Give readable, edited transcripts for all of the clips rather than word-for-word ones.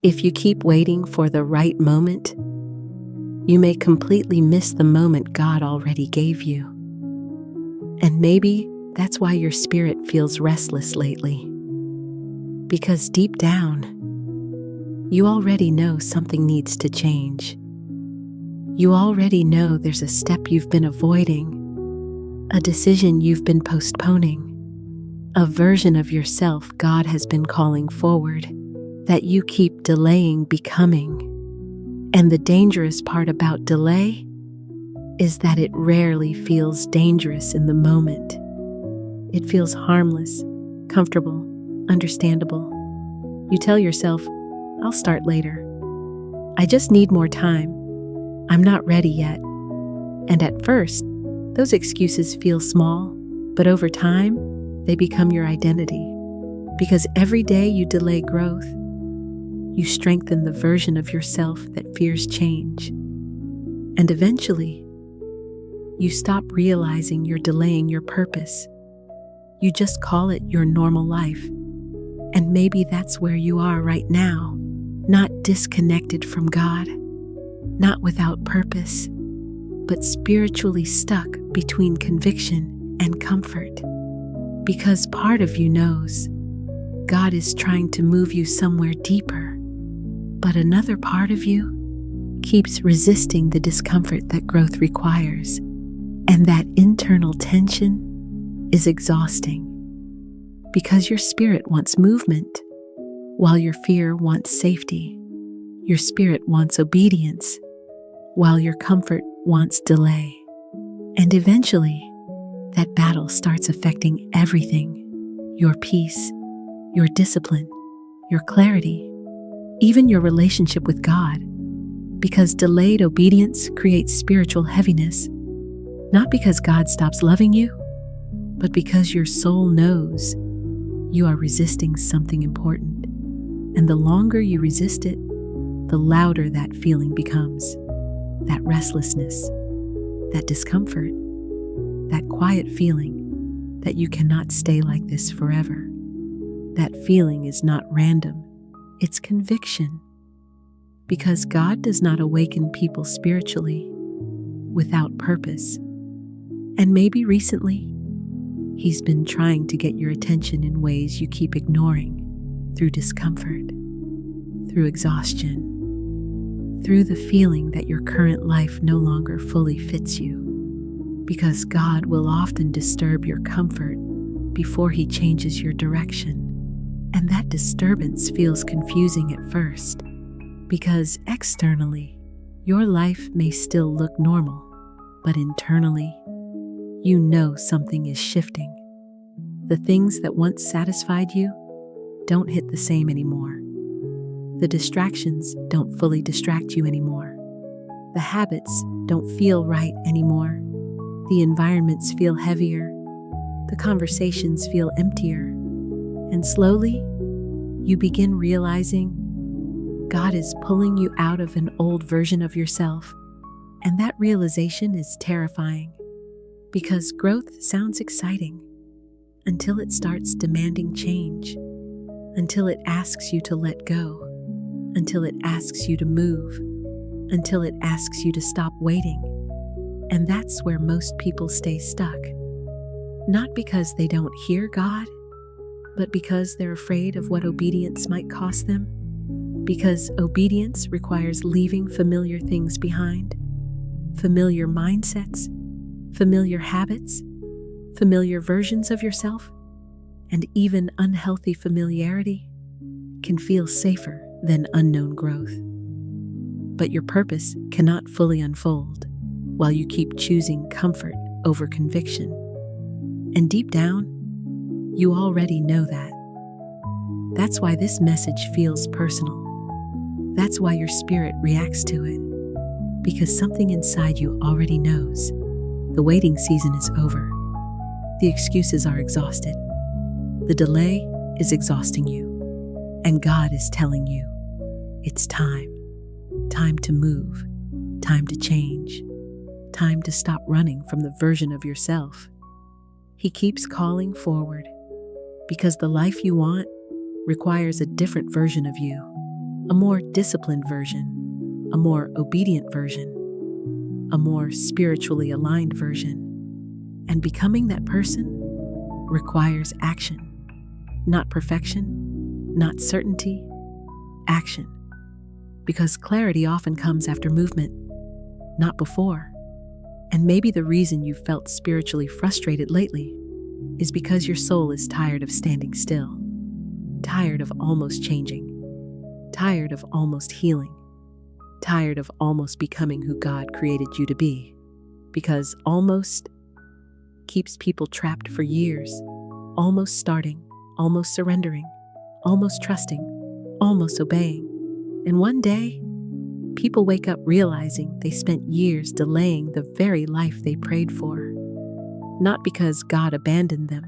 If you keep waiting for the right moment, you may completely miss the moment God already gave you. And maybe that's why your spirit feels restless lately. Because deep down, you already know something needs to change. You already know there's a step you've been avoiding, a decision you've been postponing, a version of yourself God has been calling forward that you keep delaying becoming. And the dangerous part about delay is that it rarely feels dangerous in the moment. It feels harmless, comfortable, understandable. You tell yourself, I'll start later. I just need more time. I'm not ready yet. And at first, those excuses feel small, but over time, they become your identity. Because every day you delay growth, you strengthen the version of yourself that fears change. And eventually, you stop realizing you're delaying your purpose. You just call it your normal life. And maybe that's where you are right now, not disconnected from God, not without purpose, but spiritually stuck between conviction and comfort. Because part of you knows God is trying to move you somewhere deeper, but another part of you keeps resisting the discomfort that growth requires, and that internal tension is exhausting. Because your spirit wants movement, while your fear wants safety. Your spirit wants obedience, while your comfort wants delay. And eventually, that battle starts affecting everything: your peace, your discipline, your clarity, even your relationship with God. Because delayed obedience creates spiritual heaviness, not because God stops loving you, but because your soul knows you are resisting something important. And the longer you resist it, the louder that feeling becomes. That restlessness, that discomfort, that quiet feeling that you cannot stay like this forever. That feeling is not random, it's conviction. Because God does not awaken people spiritually without purpose. And maybe recently, He's been trying to get your attention in ways you keep ignoring, through discomfort, through exhaustion, through the feeling that your current life no longer fully fits you. Because God will often disturb your comfort before He changes your direction. And that disturbance feels confusing at first, because externally, your life may still look normal, but internally, you know something is shifting. The things that once satisfied you don't hit the same anymore. The distractions don't fully distract you anymore. The habits don't feel right anymore. The environments feel heavier. The conversations feel emptier. And slowly, you begin realizing God is pulling you out of an old version of yourself. And that realization is terrifying, because growth sounds exciting until it starts demanding change, until it asks you to let go, until it asks you to move, until it asks you to stop waiting. And that's where most people stay stuck. Not because they don't hear God, but because they're afraid of what obedience might cost them. Because obedience requires leaving familiar things behind, familiar mindsets, familiar habits, familiar versions of yourself, and even unhealthy familiarity can feel safer than unknown growth. But your purpose cannot fully unfold while you keep choosing comfort over conviction. And deep down, you already know that. That's why this message feels personal. That's why your spirit reacts to it. Because something inside you already knows the waiting season is over. The excuses are exhausted. The delay is exhausting you. And God is telling you, it's time. Time to move. Time to change. Time to stop running from the version of yourself. He keeps calling forward because the life you want requires a different version of you. a more disciplined version, a more obedient version, a more spiritually aligned version. And becoming that person requires action. Not perfection, not certainty, action. Because clarity often comes after movement, not before. And maybe the reason you felt spiritually frustrated lately is because your soul is tired of standing still, tired of almost changing, tired of almost healing, tired of almost becoming who God created you to be. Because almost keeps people trapped for years, almost starting, almost surrendering, almost trusting, almost obeying. And one day, people wake up realizing they spent years delaying the very life they prayed for. Not because God abandoned them,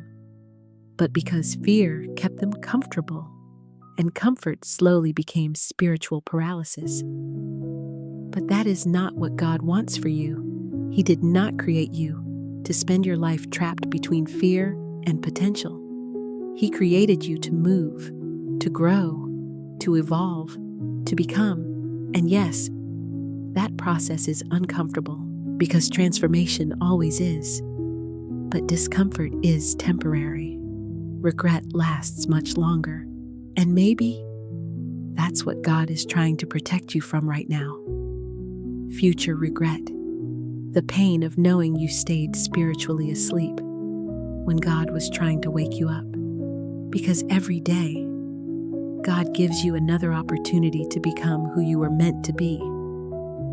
but because fear kept them comfortable, and comfort slowly became spiritual paralysis. But that is not what God wants for you. He did not create you to spend your life trapped between fear and potential. He created you to move, to grow, to evolve, to become. And yes, that process is uncomfortable because transformation always is. But discomfort is temporary. Regret lasts much longer. And maybe that's what God is trying to protect you from right now. Future regret. The pain of knowing you stayed spiritually asleep when God was trying to wake you up. Because every day, God gives you another opportunity to become who you were meant to be.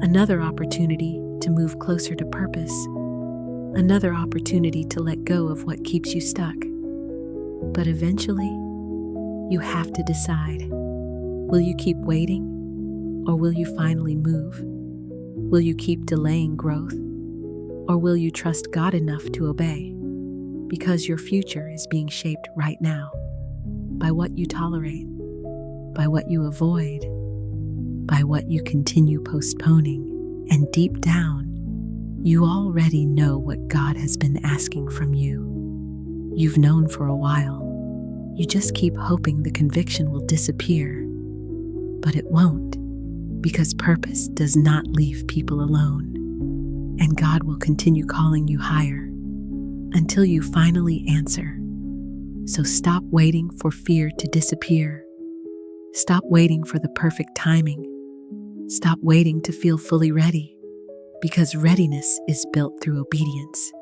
Another opportunity to move closer to purpose. Another opportunity to let go of what keeps you stuck. But eventually, you have to decide. Will you keep waiting, or will you finally move? Will you keep delaying growth, or will you trust God enough to obey? Because your future is being shaped right now by what you tolerate, by what you avoid, by what you continue postponing. And deep down, you already know what God has been asking from you. You've known for a while. You just keep hoping the conviction will disappear. But it won't, because purpose does not leave people alone. And God will continue calling you higher until you finally answer. So stop waiting for fear to disappear. Stop waiting for the perfect timing. Stop waiting to feel fully ready, because readiness is built through obedience,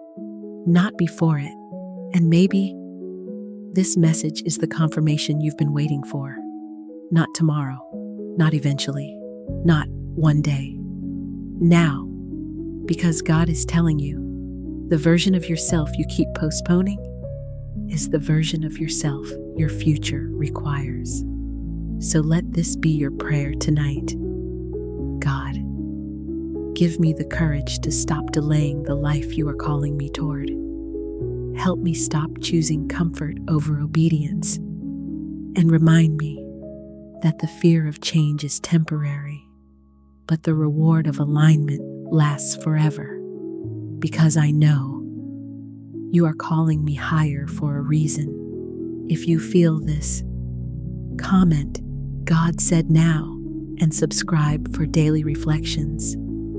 not before it. And maybe this message is the confirmation you've been waiting for. Not tomorrow, not eventually, not one day. Now, because God is telling you, the version of yourself you keep postponing is the version of yourself your future requires. So let this be your prayer tonight. God, give me the courage to stop delaying the life you are calling me toward. Help me stop choosing comfort over obedience, and remind me that the fear of change is temporary, but the reward of alignment lasts forever. Because I know you are calling me higher for a reason. If you feel this, comment "God said now" and subscribe for daily reflections.